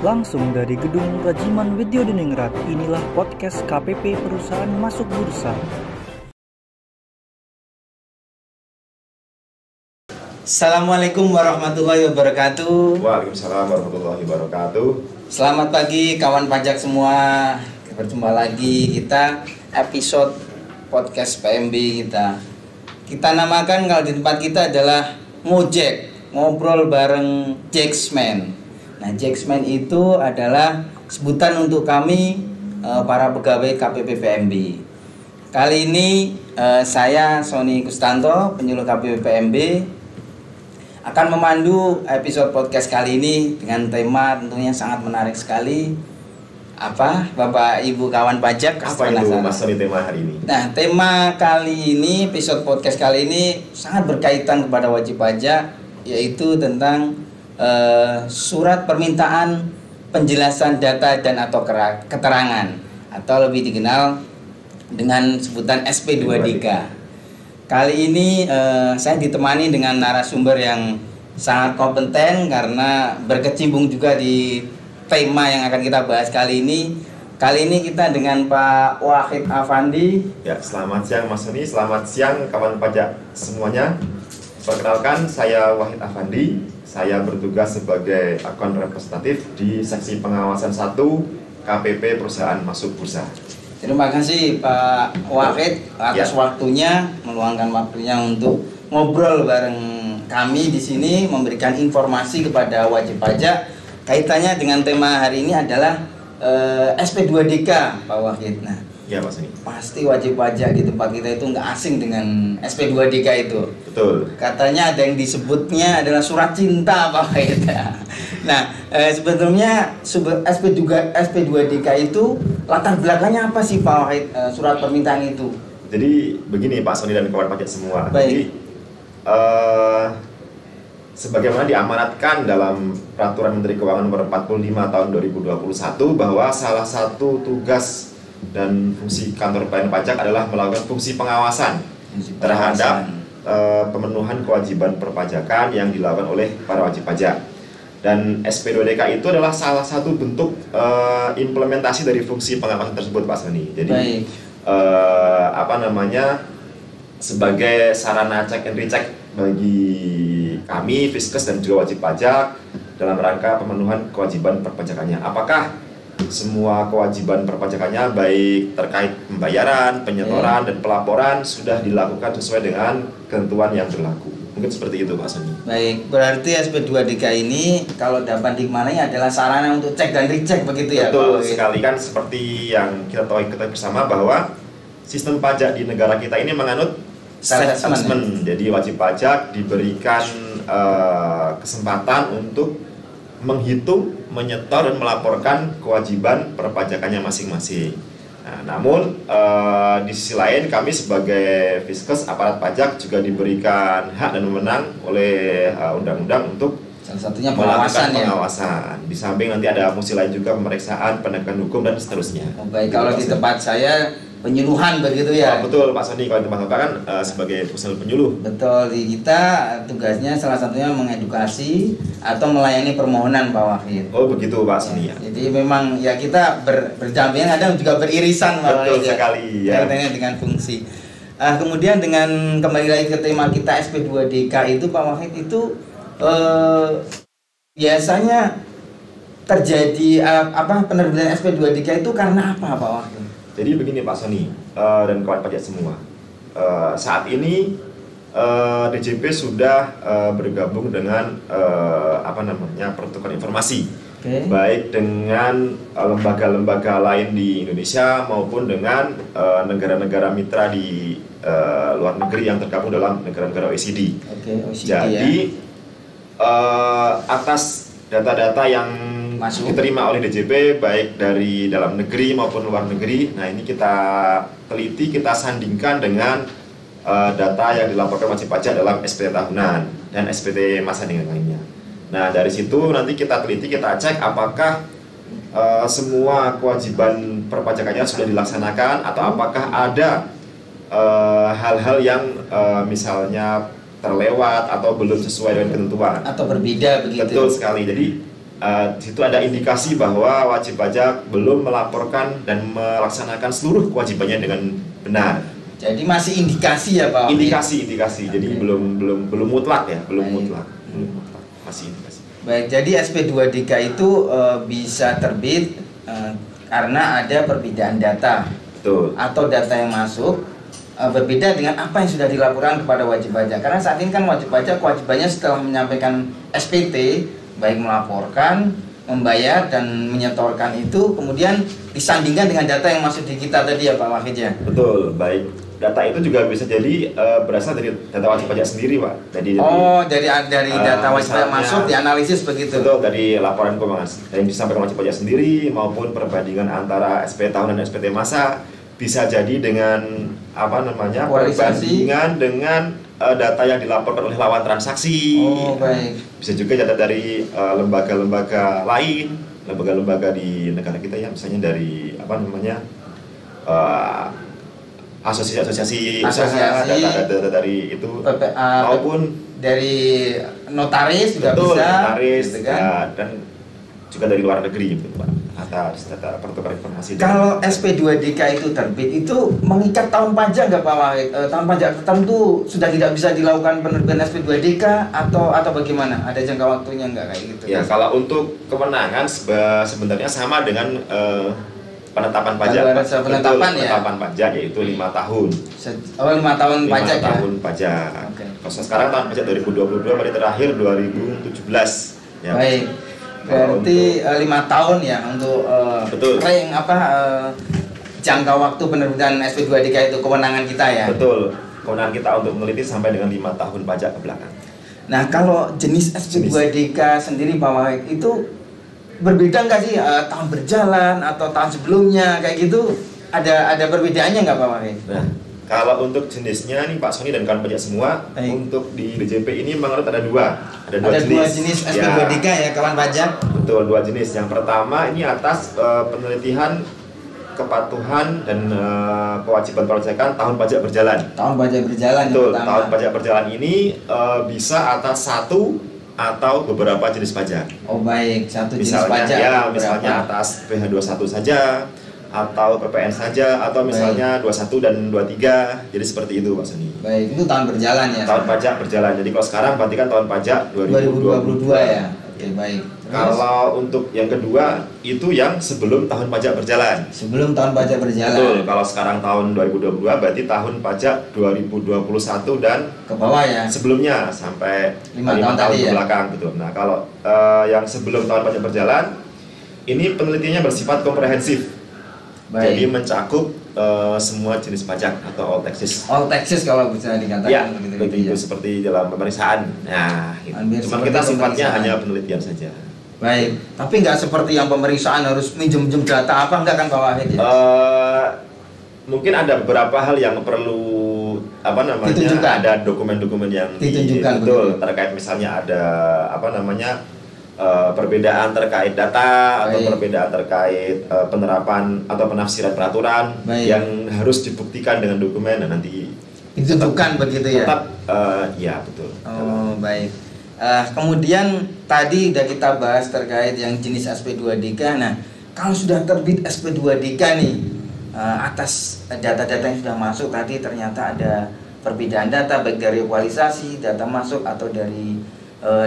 Langsung dari Gedung Rajiman Widyodiningrat, inilah podcast KPP Perusahaan Masuk Bursa. Assalamualaikum warahmatullahi wabarakatuh. Waalaikumsalam warahmatullahi wabarakatuh. Selamat pagi kawan pajak semua. Berjumpa lagi kita episode podcast PMB kita. Kita namakan kalau di tempat kita adalah ngojek, ngobrol bareng Jacksman. Nah, Jacksman itu adalah sebutan untuk kami para pegawai KPP PMB. Kali ini saya Sony Kustanto, penyuluh KPP PMB, akan memandu episode podcast kali ini dengan tema tentunya sangat menarik sekali. Apa, Bapak Ibu kawan pajak? Apa itu Mas Sony tema hari ini? Nah, tema kali ini, episode podcast kali ini sangat berkaitan kepada wajib pajak, yaitu tentang surat permintaan penjelasan data dan atau keterangan, atau lebih dikenal dengan sebutan SP2DK. Kali ini saya ditemani dengan narasumber yang sangat kompeten karena berkecimpung juga di tema yang akan kita bahas kali ini. Kali ini kita dengan Pak Wahid Afandi. Ya, selamat siang Mas Sony, selamat siang kawan pajak semuanya. Perkenalkan, saya Wahid Afandi. Saya bertugas sebagai akun representatif di seksi pengawasan 1 KPP Perusahaan Masuk Bursa. Terima kasih Pak Wahid atas waktunya, meluangkan waktunya untuk ngobrol bareng kami di sini, memberikan informasi kepada wajib pajak. Kaitannya dengan tema hari ini adalah SP2DK, Pak Wahid. Nah, ya Mas Sony. Pasti wajib pajak di tempat kita itu nggak asing dengan SP2DK itu. Betul. Katanya ada yang disebutnya adalah surat cinta, Pak Wahid. Nah, sebetulnya SP2DK itu latar belakangnya apa sih, Pak Wahid, surat permintaan itu? Jadi begini Pak Sony dan kawan pajak semua. Baik. Jadi sebagaimana diamanatkan dalam Peraturan Menteri Keuangan Nomor 45 Tahun 2021 bahwa salah satu tugas dan fungsi kantor pelayanan pajak adalah melakukan fungsi pengawasan terhadap pemenuhan kewajiban perpajakan yang dilakukan oleh para wajib pajak. Dan SP2DK itu adalah salah satu bentuk implementasi dari fungsi pengawasan tersebut, Pak Sony. Jadi sebagai sarana cek and recheck bagi kami, Fiskes dan juga wajib pajak dalam rangka pemenuhan kewajiban perpajakannya. Apakah semua kewajiban perpajakannya baik terkait pembayaran, penyetoran, dan pelaporan sudah dilakukan sesuai dengan ketentuan yang berlaku. Mungkin seperti itu Pak Sony. Baik, berarti SP2DK ini kalau dapat dimaknai adalah sarana untuk cek dan recheck begitu ya? Betul sekali, kan seperti yang kita tahu bersama bahwa sistem pajak di negara kita ini menganut self-assessment. Jadi wajib pajak diberikan kesempatan untuk menghitung, menyetor, dan melaporkan kewajiban perpajakannya masing-masing. Nah, namun di sisi lain kami sebagai Fiskes, aparat pajak juga diberikan hak dan wewenang oleh undang-undang untuk salah satunya melakukan pengawasan. Di samping nanti ada fungsi lain juga pemeriksaan, penegakan hukum, dan seterusnya. Baik, kalau di tempat saya penyuluhan begitu ya? Betul Pak Sony, kalau di tempat kan sebagai personel penyuluh. Betul, di kita tugasnya salah satunya mengedukasi atau melayani permohonan, Pak Wahid. Oh begitu Pak Sony ya. Jadi memang ya kita berdampingan, kadang juga beririsan, Pak Wahid. Betul sekali ya. Kaitannya dengan fungsi. Kemudian dengan kembali lagi ke tema kita SP2DK itu, Pak Wahid, itu biasanya terjadi penerbitan SP2DK itu karena apa, Pak Wahid? Jadi begini Pak Sony dan kawan pajak semua, saat ini DJP sudah bergabung dengan pertukaran informasi, baik dengan lembaga-lembaga lain di Indonesia maupun dengan negara-negara mitra di luar negeri yang tergabung dalam negara-negara OECD. OECD. Jadi atas data-data yang diterima oleh DJP baik dari dalam negeri maupun luar negeri, nah ini kita teliti, kita sandingkan dengan data yang dilaporkan wajib pajak dalam SPT tahunan dan SPT masa dengan lainnya. Nah dari situ nanti kita teliti, kita cek apakah semua kewajiban perpajakannya sudah dilaksanakan atau apakah ada hal-hal yang misalnya terlewat atau belum sesuai dengan ketentuan atau berbeda begitu. Betul sekali. Jadi di situ ada indikasi bahwa wajib pajak belum melaporkan dan melaksanakan seluruh kewajibannya dengan benar. Jadi masih indikasi ya Pak? Indikasi. Jadi Oke. belum mutlak ya, belum Baik. mutlak. Masih indikasi. Baik, jadi SP2DK itu bisa terbit karena ada perbedaan data Betul. atau data yang masuk berbeda dengan apa yang sudah dilaporkan kepada wajib pajak. Karena saat ini kan wajib pajak kewajibannya setelah menyampaikan SPT, baik melaporkan, membayar dan menyetorkan itu kemudian disandingkan dengan data yang masuk di kita tadi ya Pak Wahid ya. Betul, baik. Data itu juga bisa jadi berasal dari data wajib pajak sendiri, Pak. Jadi dari data wajib pajak misalnya, masuk dianalisis begitu. betul, dari laporan keuangan yang disampaikan wajib pajak sendiri maupun perbandingan antara SPT tahunan dan SPT masa, bisa jadi dengan perbandingan dengan data yang dilaporkan oleh lawan transaksi. Oh, baik. Bisa juga data dari lembaga-lembaga lain, lembaga-lembaga di negara kita ya, misalnya dari asosiasi usaha, data dari itu PPA, maupun dari notaris juga betul, bisa, notaris gitu kan? ya, dan juga dari luar negeri gitu Pak, atas data pertukaran informasi. Kalau SP2DK itu terbit itu mengikat tahun pajak nggak Pak Wahid? Tahun pajak tertentu sudah tidak bisa dilakukan penerbitan SP2DK atau bagaimana? Ada jangka waktunya nggak kayak gitu? Ya, kalau untuk kewenangan sebenarnya sama dengan penetapan pajak. Penetapan ya? Penetapan pajak yaitu 5 tahun. 5 tahun 5 pajak tahun ya? pajak. Oke. Kalau sekarang tahun pajak 2022 berarti terakhir 2017. Ya. Baik. Berarti 5 tahun ya untuk Betul. jangka waktu penerbitan SP2DK itu kewenangan kita ya? Betul. Kewenangan kita untuk meneliti sampai dengan 5 tahun pajak ke belakang. Nah, kalau jenis SP2DK sendiri Pak Wahid itu berbeda nggak sih tahun berjalan atau tahun sebelumnya kayak gitu? Ada perbedaannya nggak Pak Wahid? Nah, kalau untuk jenisnya nih Pak Sony dan kawan pajak semua, Baik. untuk di DJP ini menurut ada dua Ada dua jenis SP2DK ya kawan pajak? Betul, 2 jenis. Yang pertama ini atas penelitian kepatuhan dan kewajiban perpajakan tahun pajak berjalan. Tahun pajak berjalan yang Betul, pertama. tahun pajak berjalan ini bisa atas satu atau beberapa jenis pajak. Oh baik, satu jenis Misalnya pajak. ya, atau misalnya berapa? atas PH21 saja atau PPN saja atau misalnya 21 dan 23. Jadi seperti itu Pak Sony. Baik, itu tahun berjalan ya. Tahun pajak berjalan. Jadi kalau sekarang berarti kan tahun pajak 2022 ya. Oke, baik. Terus, Kalau untuk yang kedua itu yang sebelum tahun pajak berjalan. sebelum tahun pajak berjalan Betul. Kalau sekarang tahun 2022 berarti tahun pajak 2021 dan ke bawah ya. sebelumnya sampai 5 5 tahun tahun tadi ke ya? belakang betul. Nah, kalau yang sebelum tahun pajak berjalan ini penelitiannya bersifat komprehensif. Jadi Baik. mencakup semua jenis pajak atau all taxes. All taxes kalau bisa dikatakan Ya, begitu begitu ya. seperti dalam pemeriksaan. Nah, gitu. Hampir Cuman seperti kita sifatnya pemeriksaan. hanya penelitian saja. Baik, tapi nggak seperti yang pemeriksaan harus minjem data apa enggak kan Pak Wahid ya? Mungkin ada beberapa hal yang perlu Ditunjukkan. ada dokumen-dokumen yang Ditunjukkan, betul begitu. terkait misalnya ada perbedaan terkait data atau Baik. perbedaan terkait penerapan atau penafsiran peraturan Baik. yang harus dibuktikan dengan dokumen dan nanti Ditunjukkan begitu ya. tetap ya betul. Oh baik. Kemudian tadi udah kita bahas terkait yang jenis SP2DK. Nah, kalau sudah terbit SP2DK nih, atas data-data yang sudah masuk tadi ternyata ada perbedaan data baik dari equalisasi, data masuk atau dari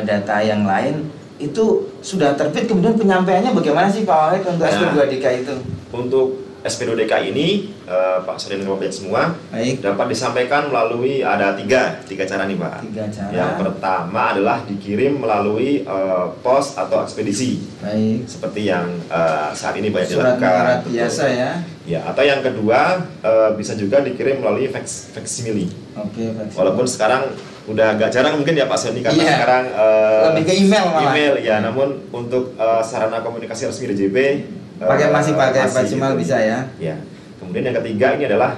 data yang lain, itu sudah terbit kemudian penyampaiannya bagaimana sih Pak Wahid untuk Nah. SP2DK itu? Untuk SP2DK ini Pak Sony dan Bapak semua Baik. dapat disampaikan melalui ada tiga cara nih Pak. 3 cara. Yang pertama adalah dikirim melalui pos atau ekspedisi Baik. seperti yang saat ini banyak Surat dilakukan. menyurat Betul. biasa ya. Ya, atau yang kedua bisa juga dikirim melalui faksimile. Oke, Pak. Walaupun sekarang udah agak jarang mungkin ya Pak Sony karena Iya. sekarang Lebih ke email malah. email ya, namun untuk sarana komunikasi resmi DJP masih pakai Faksimal gitu. bisa ya. Ya. Kemudian yang ketiga ini adalah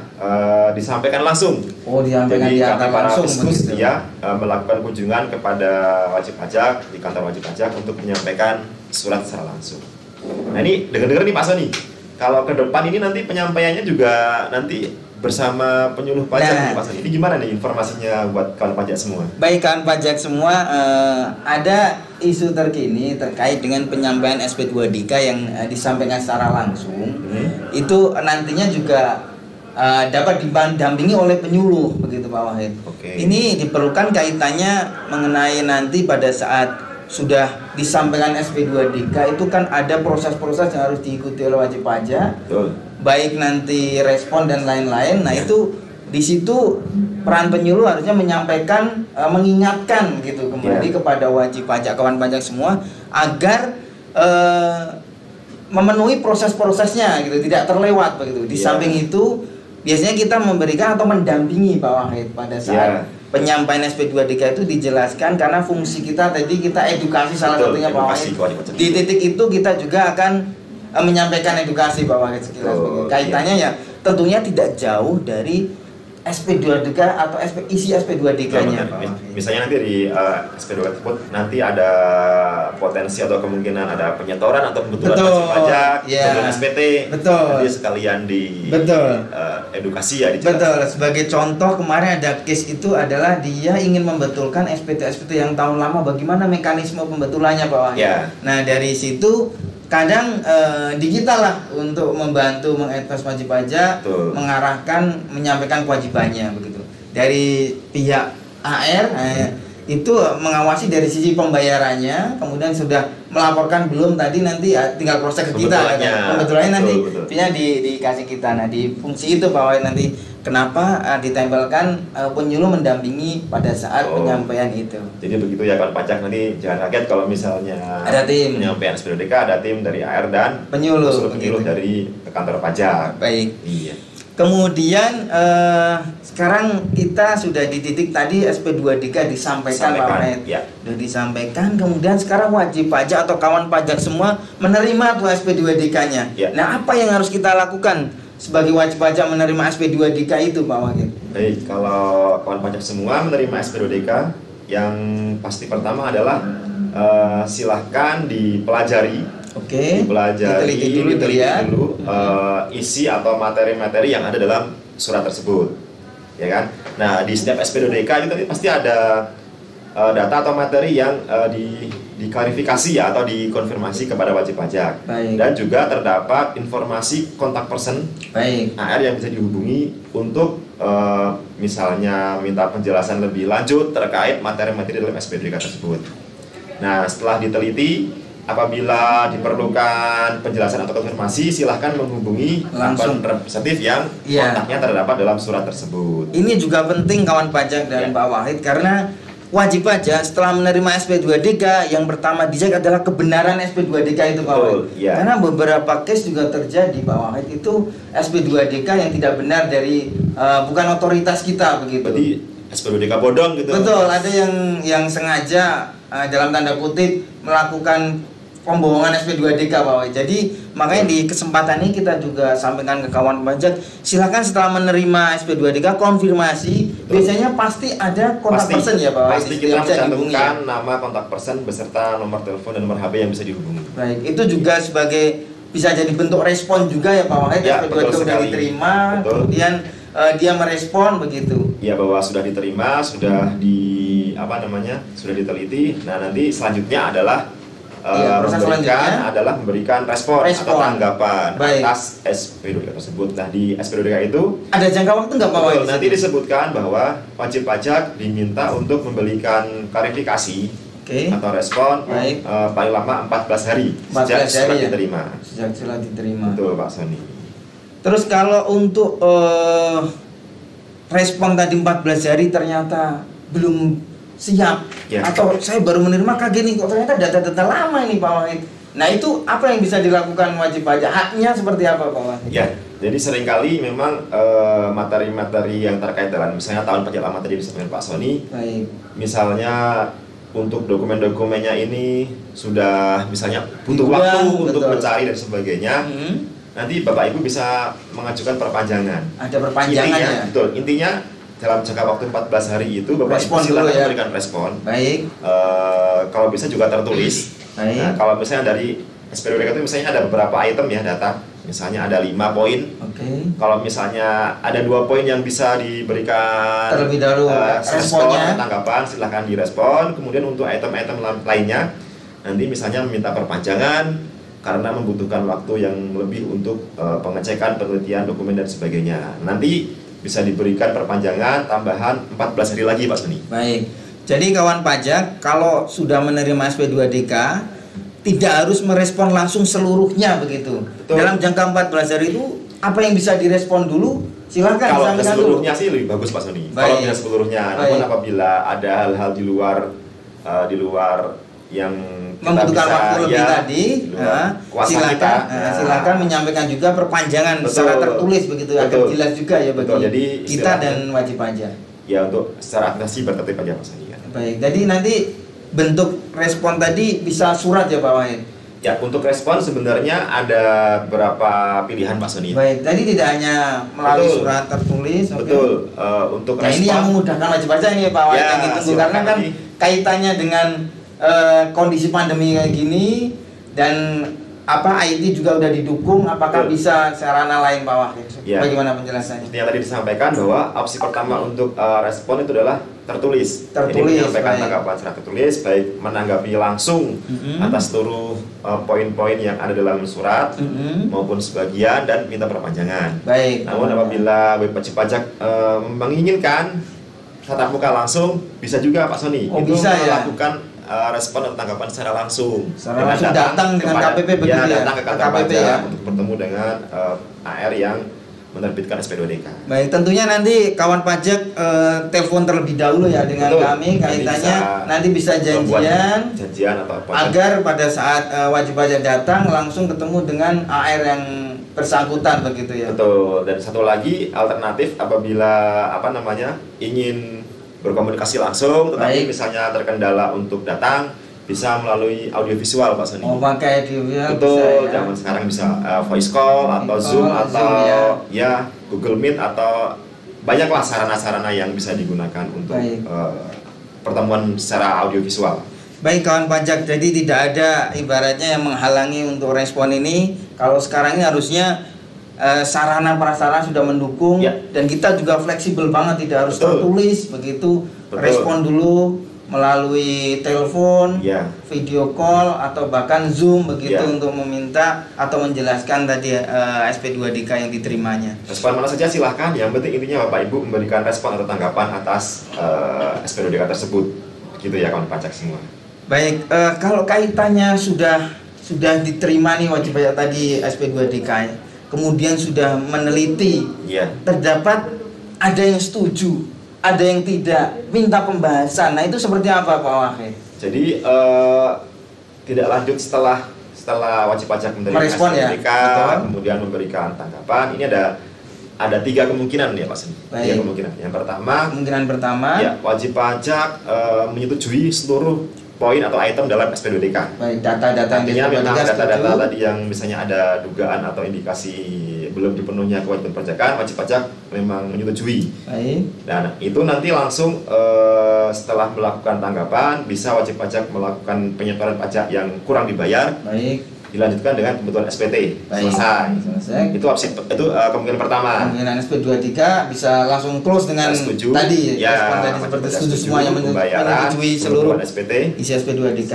disampaikan langsung. Oh, disampaikan Jadi di kami antar para langsung fiskus begitu. ya melakukan kunjungan kepada wajib pajak di kantor wajib pajak untuk menyampaikan surat secara langsung. Nah ini dengar-dengar nih Pak Sony, kalau ke depan ini nanti penyampaiannya juga nanti bersama penyuluh pajak Nah. nih Pak Sony. Ini gimana nih informasinya buat kawan pajak semua? Baik kawan pajak semua, ada isu terkini terkait dengan penyampaian SP2DK yang disampaikan secara langsung. Itu nantinya juga dapat didampingi oleh penyuluh, begitu Pak Wahid. Oke. Ini diperlukan kaitannya mengenai nanti pada saat sudah disampaikan SP2DK itu kan ada proses-proses yang harus diikuti oleh wajib pajak. Betul. Baik nanti respon dan lain-lain. Nah, itu di situ peran penyuluh harusnya menyampaikan, mengingatkan gitu kembali kepada wajib pajak, kawan pajak semua agar memenuhi proses-prosesnya gitu, tidak terlewat begitu. Di samping itu biasanya kita memberikan atau mendampingi Pak Wahid pada saat penyampaian SP2DK itu dijelaskan, karena fungsi kita tadi kita edukasi salah satunya Pak Wahid. Di titik itu kita juga akan menyampaikan edukasi Pak Wahid sekilas. Kaitannya ya tentunya tidak jauh dari SP2DK atau isi SP2DK-nya. Misalnya nanti di SP2DK tersebut nanti ada potensi atau kemungkinan ada penyetoran atau pembetulan wajib pajak, pembetulan SPT. Betul. Nanti sekalian di edukasi ya. Betul. Sebagai contoh kemarin ada case itu adalah dia ingin membetulkan SPT yang tahun lama, bagaimana mekanisme pembetulannya Pak Wahid. Nah dari situ kadang digital lah untuk membantu mengadvance wajib pajak, mengarahkan, menyampaikan kewajibannya begitu. Dari pihak AR itu mengawasi dari sisi pembayarannya, kemudian sudah melaporkan belum tadi, nanti tinggal proses ke kita. Pembetulannya nanti dikasih kita. Nah di fungsi itu Pak Wahid nanti kenapa ditempelkan penyuluh mendampingi pada saat penyampaian itu. Jadi begitu ya kawan pajak, nanti jangan kaget kalau misalnya ada tim penyampaian SP2DK, ada tim dari AR dan penyuluh dari kantor pajak. Baik. Iya. Kemudian sekarang kita sudah di titik tadi SP2DK disampaikan Pak Wahid. Sudah disampaikan, kemudian sekarang wajib pajak atau kawan pajak semua menerima tuh SP2DK-nya. Nah, apa yang harus kita lakukan sebagai wajib pajak menerima SP2DK itu Pak Wahid? Baik, kalau kawan pajak semua menerima SP2DK, yang pasti pertama adalah silahkan dipelajari. Diteliti dulu isi atau materi-materi yang ada dalam surat tersebut, ya kan? Nah, di setiap SP2DK itu pasti ada data atau materi yang diklarifikasi ya atau dikonfirmasi kepada wajib pajak. Dan juga terdapat informasi kontak person AR yang bisa dihubungi untuk misalnya minta penjelasan lebih lanjut terkait materi-materi dalam SP2DK tersebut. Nah, setelah diteliti, apabila diperlukan penjelasan atau konfirmasi, silahkan menghubungi langsung representatif yang kontaknya terdapat dalam surat tersebut. Ini juga penting kawan pajak dan Pak Wahid, karena wajib pajak setelah menerima SP2DK yang pertama dicek adalah kebenaran SP2DK itu Pak Wahid. Karena beberapa case juga terjadi Pak Wahid, itu SP2DK yang tidak benar dari bukan otoritas kita begitu. Berarti SP2DK bodong gitu. Betul, ada yang sengaja dalam tanda kutip melakukan pembohongan SP2DK Pak Wahid. Jadi makanya di kesempatan ini kita juga sampaikan ke kawan pajak, silakan setelah menerima SP2DK konfirmasi. Biasanya pasti ada kontak person ya Pak Wahid. Pasti kita mencantumkan nama kontak person beserta nomor telepon dan nomor HP yang bisa dihubungi. Baik, itu juga sebagai bisa jadi bentuk respon juga ya Pak Wahid. SP2DK sudah diterima, kemudian dia merespon begitu. Ya, bahwa sudah diterima, sudah sudah diteliti. Nah, nanti selanjutnya adalah memberikan respon atau tanggapan atas SP2DK tersebut. Nah, di SP2DK itu ada jangka waktu nggak Pak Wahid? Nanti disebutkan bahwa wajib pajak diminta untuk memberikan klarifikasi atau respon paling lama 14 hari sejak surat diterima. Sejak surat diterima. Betul Pak Sony. Terus kalau untuk respon tadi 14 hari ternyata belum siap atau saya baru menerima kaget nih, kok ternyata data-data lama ini Pak Wahid. Nah, itu apa yang bisa dilakukan wajib pajak? Haknya seperti apa Pak Wahid? Jadi seringkali memang materi-materi yang terkait dengan misalnya tahun pajak lama tadi disampaikan Pak Sony. Misalnya untuk dokumen-dokumennya ini sudah misalnya butuh waktu untuk mencari dan sebagainya. Nanti Bapak Ibu bisa mengajukan perpanjangan. Ada perpanjangannya. Intinya dalam jangka waktu 14 hari itu Bapak Ibu silakan memberikan respon. Baik. Kalau bisa juga tertulis. Baik. Nah, kalau misalnya dari SPDWK itu misalnya ada beberapa item ya data, misalnya ada 5 poin. Kalau misalnya ada 2 poin yang bisa diberikan terlebih dahulu responnya, tanggapan, silahkan direspon. Kemudian untuk item-item lainnya nanti misalnya meminta perpanjangan karena membutuhkan waktu yang lebih untuk pengecekan, penelitian, dokumen dan sebagainya. Nanti bisa diberikan perpanjangan tambahan 14 hari lagi Pak Sony. Baik. Jadi kawan pajak kalau sudah menerima SP2DK tidak harus merespon langsung seluruhnya begitu. Betul. Dalam jangka 14 hari itu apa yang bisa direspon dulu? Silakan kalau disampaikan seluruhnya dulu. Sih lebih bagus Pak Sony. Baik. Kalau tidak seluruhnya, namun apabila ada hal-hal di luar yang membutuhkan waktu lebih tadi, silakan menyampaikan juga perpanjangan secara tertulis begitu agar jelas juga ya bagi jadi kita dan wajib pajak. Ya untuk secara administrasi bertertib aja Mas Andi. Baik, jadi nanti bentuk respon tadi bisa surat ya Pak Wahid? Ya untuk respon sebenarnya ada beberapa pilihan Pak Sony. Baik, tadi tidak hanya melalui surat tertulis. Betul. Untuk respon. Ini yang memudahkan wajib pajak ini Pak Wahid yang ditunggu karena kan kaitannya dengan kondisi pandemi kayak gini dan IT juga udah didukung, apakah bisa sarana lain Pak Wahid? Ya. Bagaimana penjelasannya? Seperti yang tadi disampaikan bahwa opsi pertama untuk respon itu adalah tertulis. Ini menyampaikan tanggapan secara tertulis, baik menanggapi langsung atas seluruh poin-poin yang ada dalam surat maupun sebagian dan minta perpanjangan. Baik. Namun apabila wajib pajak menginginkan tatap muka langsung, bisa juga Pak Sony. Itu bisa melakukan respon atau tanggapan secara langsung. Secara langsung datang dengan KPP begitu ya? Datang ke kantor pajak untuk bertemu dengan AR yang menerbitkan SP2DK. Baik, tentunya nanti kawan pajak telepon terlebih dahulu ya dengan kami kaitannya nanti bisa janjian atau apa agar pada saat wajib pajak datang langsung ketemu dengan AR yang bersangkutan begitu ya. Betul. Dan satu lagi alternatif apabila ingin berkomunikasi langsung tetapi misalnya terkendala untuk datang bisa melalui audiovisual Pak Sony. Oh, pakai audiovisual. Betul, zaman sekarang bisa voice call atau Zoom atau ya Google Meet atau banyaklah sarana-sarana yang bisa digunakan untuk pertemuan secara audiovisual. Baik kawan pajak, jadi tidak ada ibaratnya yang menghalangi untuk respon ini. Kalau sekarang ini harusnya sarana prasarana sudah mendukung dan kita juga fleksibel banget, tidak harus tertulis begitu. Respon dulu melalui telepon, video call atau bahkan Zoom begitu untuk meminta atau menjelaskan tadi SP2DK yang diterimanya. Respon mana saja silahkan, yang penting intinya Bapak Ibu memberikan respon atau tanggapan atas SP2DK tersebut, gitu ya kawan pajak semua. Baik, kalau kaitannya sudah diterima nih wajib pajak tadi SP2DK, kemudian sudah meneliti, terdapat ada yang setuju, ada yang tidak, minta pembahasan. Nah itu seperti apa Pak Wahid? Jadi tidak lanjut setelah wajib pajak menerima SP2DK, kemudian memberikan tanggapan. Ini ada 3 kemungkinan ya Pak Seni. 3 kemungkinan. Yang pertama, kemungkinan pertama, wajib pajak menyetujui seluruh poin atau item dalam SP2DK. Baik, data-data yang memang data-data tadi yang misalnya ada dugaan atau indikasi belum dipenuhinya kewajiban perpajakan, wajib pajak memang menyetujui. Baik. Dan itu nanti langsung setelah melakukan tanggapan bisa wajib pajak melakukan penyetoran pajak yang kurang dibayar. Baik. Dilanjutkan dengan pembentukan SPT. Selesai. Itu opsi itu kemungkinan pertama. Kemungkinan SP2DK bisa langsung close dengan setuju. Tadi seperti setuju semuanya menyetujui seluruh SPT isi SP2DK.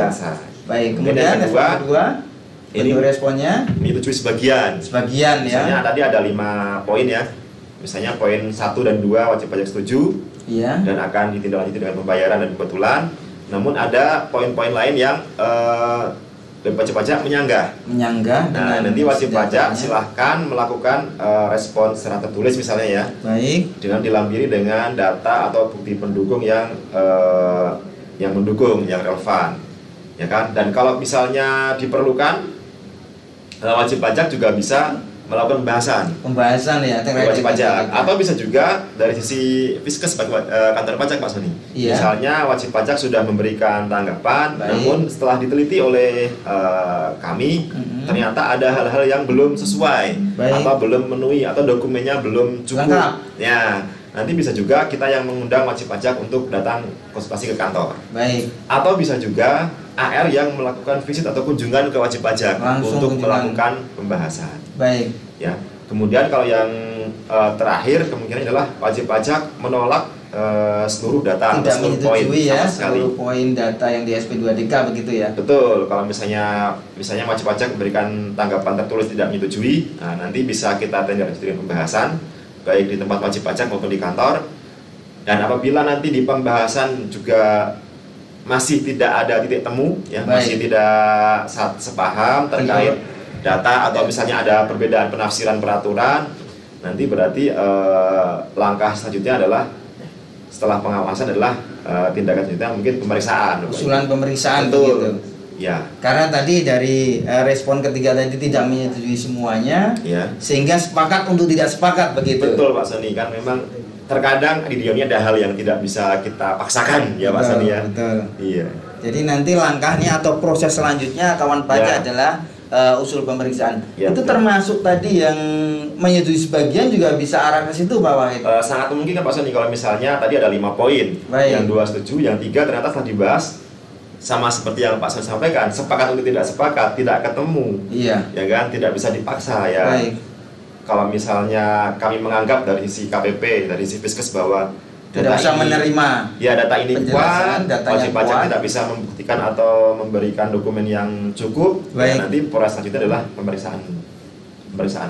Baik, kemudian yang kedua ini responnya menyetujui sebagian ya. Misalnya tadi ada 5 poin ya. Misalnya poin 1 dan 2 wajib pajak setuju. Dan akan ditindaklanjuti dengan pembayaran dan pembetulan. Namun ada poin-poin lain yang wajib pajak menyanggah. Nah, nanti wajib pajak silahkan melakukan respon secara tertulis misalnya ya. Baik. Dengan dilampiri dengan data atau bukti pendukung yang mendukung, yang relevan, ya kan? Dan kalau misalnya diperlukan, wajib pajak juga bisa melakukan pembahasan ya wajib pajak, atau bisa juga dari sisi Fiskes kantor pajak Pak Sony. Misalnya wajib pajak sudah memberikan tanggapan, namun setelah diteliti oleh kami ternyata ada hal-hal yang belum sesuai atau belum memenuhi atau dokumennya belum cukup. Ya, nanti bisa juga kita yang mengundang wajib pajak untuk datang konsultasi ke kantor. Baik. Atau bisa juga AR yang melakukan visit atau kunjungan ke wajib pajak Langsung untuk kunjungan. melakukan pembahasan. Baik. Ya. Kemudian kalau yang terakhir kemungkinan adalah wajib pajak menolak seluruh data Tidak seluruh poin menyetujui ya sama sekali. seluruh poin data yang di SP2DK begitu ya. Betul, kalau misalnya wajib pajak memberikan tanggapan tertulis tidak menyetujui, nah nanti bisa kita tindak lanjuti dengan pembahasan baik di tempat wajib pajak maupun di kantor. Dan apabila nanti di pembahasan juga masih tidak ada titik temu, ya Baik. masih tidak sepaham terkait data atau misalnya ada perbedaan penafsiran peraturan, nanti berarti langkah selanjutnya adalah setelah pengawasan adalah tindakan selanjutnya mungkin pemeriksaan. Usulan pemeriksaan Betul. begitu. Ya. Karena tadi dari respon ketiga tadi tidak menyetujui semuanya, Ya. sehingga sepakat untuk tidak sepakat begitu. Betul Pak Soni, kan memang terkadang di dunia ada hal yang tidak bisa kita paksakan ya Pak Betul, Soni ya. betul. Iya. Jadi nanti langkahnya atau proses selanjutnya kawan pajak Ya. adalah usul pemeriksaan. Ya, Itu betul. termasuk tadi yang menyetujui sebagian juga bisa arah ke situ Pak Wahid. Sangat memungkinkan Pak Soni kalau misalnya tadi ada 5 poin, Baik. yang 2 setuju, yang 3 ternyata setelah dibahas sama seperti yang Pak Soni sampaikan, sepakat untuk tidak sepakat, tidak ketemu, Iya. ya kan, tidak bisa dipaksa ya. Baik. Kalau misalnya kami menganggap dari sisi KPP, dari sisi Fiskes bahwa Tidak data bisa ini- menerima. Ya data ini Penjelasan, kuat, datanya wajib pajak kuat. tidak bisa membuktikan atau memberikan dokumen yang cukup. Baik. Ya, nanti proses selanjutnya adalah pemeriksaan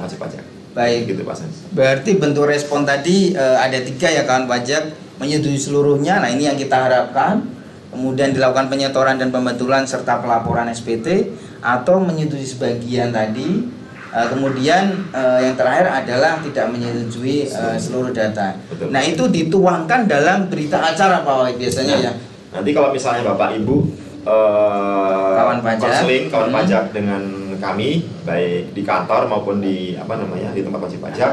wajib pajak. Baik. Gitu Pak Sans. Berarti bentuk respon tadi ada 3 ya kawan pajak, menyetujui seluruhnya. Nah ini yang kita harapkan. Kemudian dilakukan penyetoran dan pembetulan serta pelaporan SPT atau menyetujui sebagian tadi. Kemudian yang terakhir adalah tidak menyetujui seluruh data. Betul. Nah itu dituangkan dalam berita acara Pak Wahid biasanya ya. Nanti kalau misalnya Bapak Ibu Kawan pajak. konseling kawan Hmm. pajak dengan kami baik di kantor maupun di di tempat wajib pajak,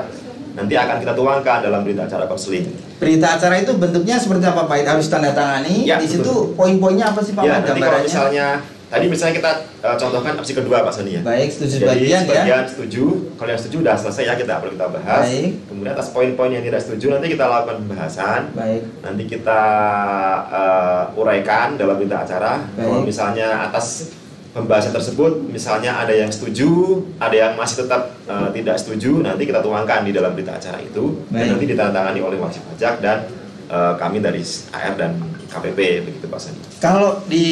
nanti akan kita tuangkan dalam berita acara konseling. Berita acara itu bentuknya seperti apa Pak Wahid? Harus tanda tangani. Ya, Di situ betul. poin-poinnya apa sih Pak Ya, Wahid nanti kalau gambarannya? misalnya tadi kita contohkan opsi kedua Pak Soni ya. Baik, setuju Jadi sebagian ya. sebagian setuju, kalau yang setuju sudah selesai ya kita perlu kita bahas. Baik. Kemudian atas poin-poin yang tidak setuju nanti kita lakukan pembahasan. Baik. Nanti kita uraikan dalam berita acara. Baik. Kalau misalnya atas pembahasan tersebut, misalnya ada yang setuju, ada yang masih tetap tidak setuju, nanti kita tuangkan di dalam berita acara itu. Baik. Dan nanti ditandatangani oleh wajib pajak dan kami dari AR dan KPP begitu Pak Soni. Kalau di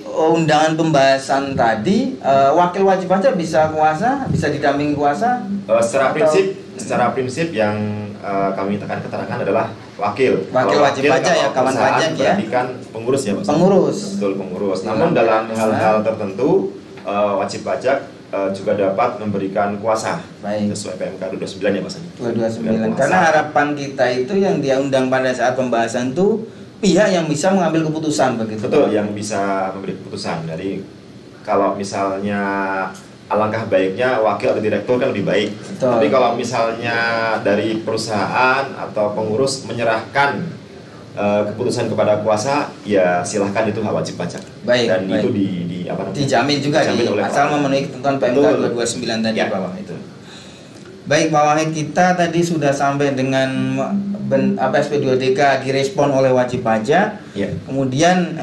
undangan pembahasan tadi, wakil wajib pajak bisa kuasa, bisa didampingi kuasa. Secara Atau- prinsip yang kami tekan keterangan adalah wakil. Wakil Kalau wajib pajak ya, kalau kawan perusahaan pajak ya. berarti kan pengurus ya Pak. Pengurus. Betul pengurus. Dalam Namun dalam dalam hal-hal tertentu wajib pajak juga dapat memberikan kuasa Baik. sesuai PMK 29 ya Pak. 229. Karena harapan kita itu yang dia undang pada saat pembahasan itu pihak yang bisa mengambil keputusan begitu. Betul, yang bisa memberi keputusan. Dari kalau misalnya alangkah baiknya wakil atau direktur kan lebih baik. Betul. Tapi kalau misalnya dari perusahaan atau pengurus menyerahkan keputusan kepada kuasa, ya silahkan, itu hak wajib pajak. Baik, Dan baik. itu di apa namanya? Dijamin juga Dijamin oleh asal Pak. memenuhi ketentuan PMK Betul. 229 tadi Ya, Pak Wahid. itu. Baik Pak Wahid, kita tadi sudah sampai dengan SP2DK direspon oleh wajib pajak. Ya. Kemudian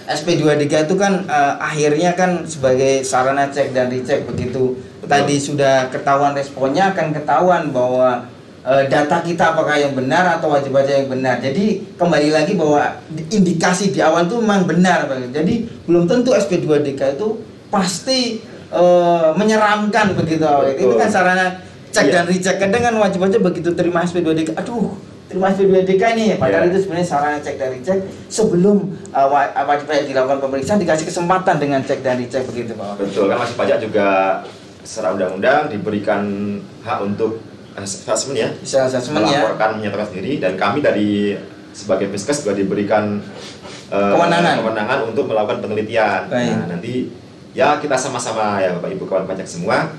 SP2DK itu kan akhirnya kan sebagai sarana cek dan recheck begitu. Betul. Tadi sudah ketahuan responnya, akan ketahuan bahwa data kita apakah yang benar atau wajib pajak yang benar. Jadi kembali lagi bahwa indikasi di awal itu memang benar. Jadi belum tentu SP2DK itu pasti menyeramkan begitu. Betul. Itu kan sarana cek Iya. dan recheck. Kadang kan wajib pajak begitu terima SP2DK, aduh terima SP2DK nih, padahal Iya. itu sebenarnya sarana cek dan recheck sebelum wajib pajak dilakukan pemeriksaan dikasih kesempatan dengan cek dan recheck begitu Pak. Betul, kan wajib pajak juga secara undang-undang diberikan hak untuk assessment ya, Bisa assessment ya. melaporkan, menyatakan sendiri, dan kami dari sebagai Fiskes juga diberikan kewenangan untuk melakukan penelitian. Baik. Nah, nanti ya kita sama-sama ya Bapak Ibu kawan pajak semua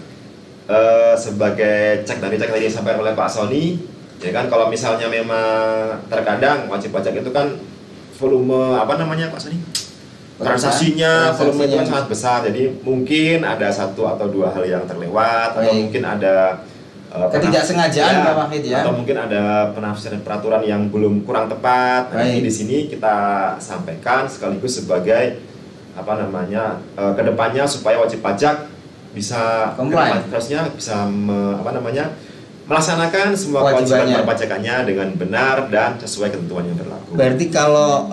sebagai cek dan recheck tadi disampaikan oleh Pak Soni, ya kan, kalau misalnya memang terkadang wajib pajak itu kan volume apa namanya Pak Soni? Transaksinya, volume itu kan sangat besar, jadi mungkin ada 1 atau 2 hal yang terlewat, atau Baik. mungkin ada Ketidaksengajaan Pak Wahid ya. atau mungkin ada penafsiran peraturan yang belum kurang tepat. Nah, Baik. ini di sini kita sampaikan sekaligus sebagai kedepannya supaya wajib pajak bisa harusnya bisa melaksanakan semua kewajiban perpajakannya dengan benar dan sesuai ketentuan yang berlaku. Berarti kalau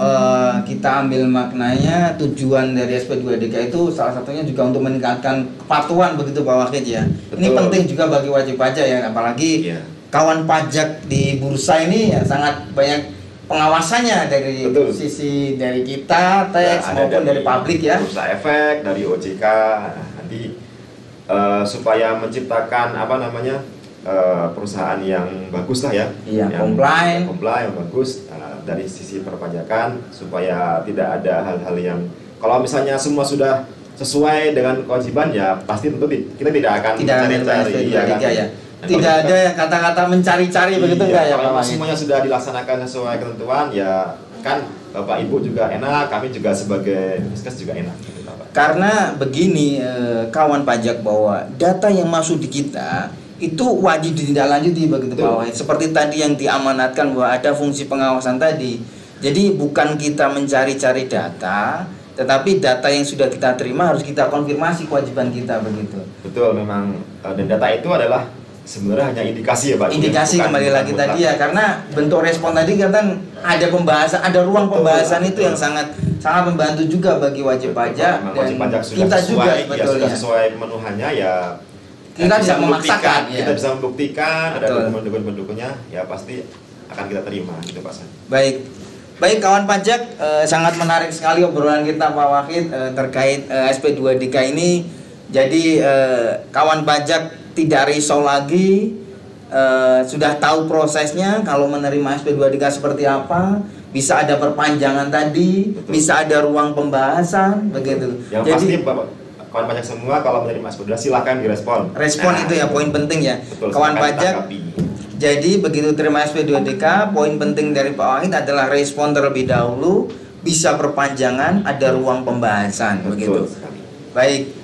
kita ambil maknanya, tujuan dari SP2DK itu salah satunya juga untuk meningkatkan kepatuhan begitu Pak Wahid ya. Betul. Ini penting juga bagi wajib pajak ya, apalagi kawan pajak di bursa ini ya sangat banyak pengawasannya dari sisi dari kita, teks maupun dari publik ya. Bursa Efek, dari OJK, nanti supaya menciptakan perusahaan yang bagus lah ya, yang comply yang bagus dari sisi perpajakan, supaya tidak ada hal-hal yang kalau misalnya semua sudah sesuai dengan kewajiban ya pasti tentu kita tidak akan mencari-cari ya. Tidak ada kata-kata mencari-cari begitu enggak ya? Kalau semuanya sudah dilaksanakan sesuai ketentuan ya kan Bapak Ibu juga enak, kami juga sebagai Diskes juga enak. Karena begini kawan pajak, bahwa data yang masuk di kita itu wajib ditindaklanjuti begitu Pak Wahid. Seperti tadi yang diamanatkan bahwa ada fungsi pengawasan tadi. Jadi bukan kita mencari-cari data, tetapi data yang sudah kita terima harus kita konfirmasi kewajiban kita begitu. Betul, memang dan data itu adalah sebenarnya hanya indikasi ya Pak. Indikasi kembali lagi tadi ya, karena bentuk respon tadi kan ada pembahasan, ada ruang pembahasan itu yang sangat membantu juga bagi wajib pajak. Dan wajib pajak sudah kita sesuai, juga sudah sesuai pemenuhannya ya. Kita bisa memaksakan, kita bisa membuktikan, ada dokumen-dokumennya ya pasti akan kita terima gitu Pak. Baik kawan pajak, sangat menarik sekali obrolan kita Pak Wahid terkait SP2DK ini. Jadi kawan pajak tidak risau lagi, sudah tahu prosesnya kalau menerima SP2DK seperti apa, bisa ada perpanjangan tadi, bisa ada ruang pembahasan begitu. Yang pasti Bapak kawan pajak semua kalau menerima SP2DK silakan direspon. Itu ya poin penting ya. Betul, kawan pajak. Jadi begitu terima SP2DK, poin penting dari Pak Wahid adalah respon terlebih dahulu, bisa perpanjangan, ada ruang pembahasan. Begitu. Baik.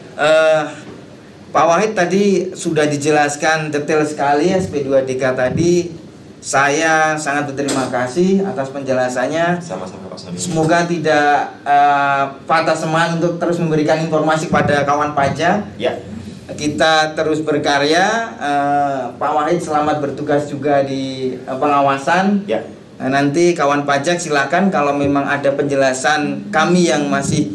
Pak Wahid tadi sudah dijelaskan detail sekali SP2DK tadi. Saya sangat berterima kasih atas penjelasannya. Sama-sama Pak Sony. Semoga tidak patah semangat untuk terus memberikan informasi pada kawan pajak. Ya. Kita terus berkarya. Pak Wahid selamat bertugas juga di pengawasan. Ya. Nanti kawan pajak silakan kalau memang ada penjelasan kami yang masih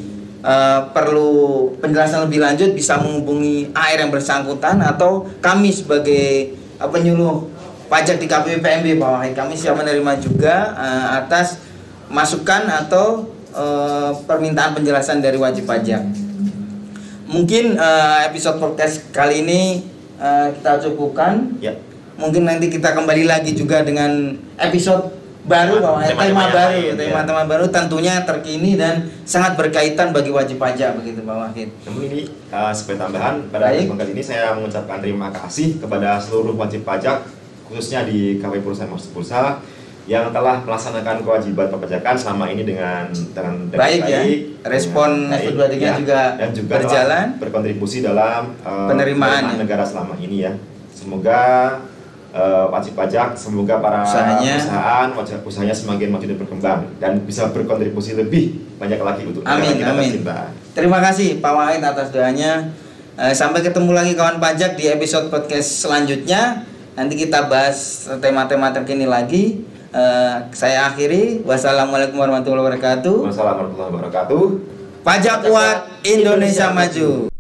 perlu penjelasan lebih lanjut, bisa menghubungi AR yang bersangkutan atau kami sebagai penyuluh pajak di KPP PMB Pak Wahid. Kami siap menerima juga atas masukan atau permintaan penjelasan dari wajib pajak. Mungkin episode podcast kali ini kita cukupkan. Ya. Mungkin nanti kita kembali lagi juga dengan episode baru, tema baru tentunya terkini dan sangat berkaitan bagi wajib pajak begitu Pak Wahid. Namun ini sebagai tambahan pada kesempatan kali ini saya mengucapkan terima kasih kepada seluruh wajib pajak khususnya di KPP Perusahaan Masuk Bursa yang telah melaksanakan kewajiban perpajakan selama ini dengan baik ya. Respon SP2DK juga dan juga berjalan, berkontribusi dalam penerimaan negara selama ini ya. Semoga wajib pajak, semoga para perusahaan wajib usahanya semakin maju dan berkembang dan bisa berkontribusi lebih banyak lagi untuk negara kita tercinta. Terima kasih Pak Wahid atas doanya. Sampai ketemu lagi kawan pajak di episode podcast selanjutnya. Nanti kita bahas tema-tema terkini lagi. Saya akhiri. Wassalamualaikum warahmatullahi wabarakatuh. Wassalamualaikum warahmatullahi wabarakatuh. Pajak kuat, Indonesia maju.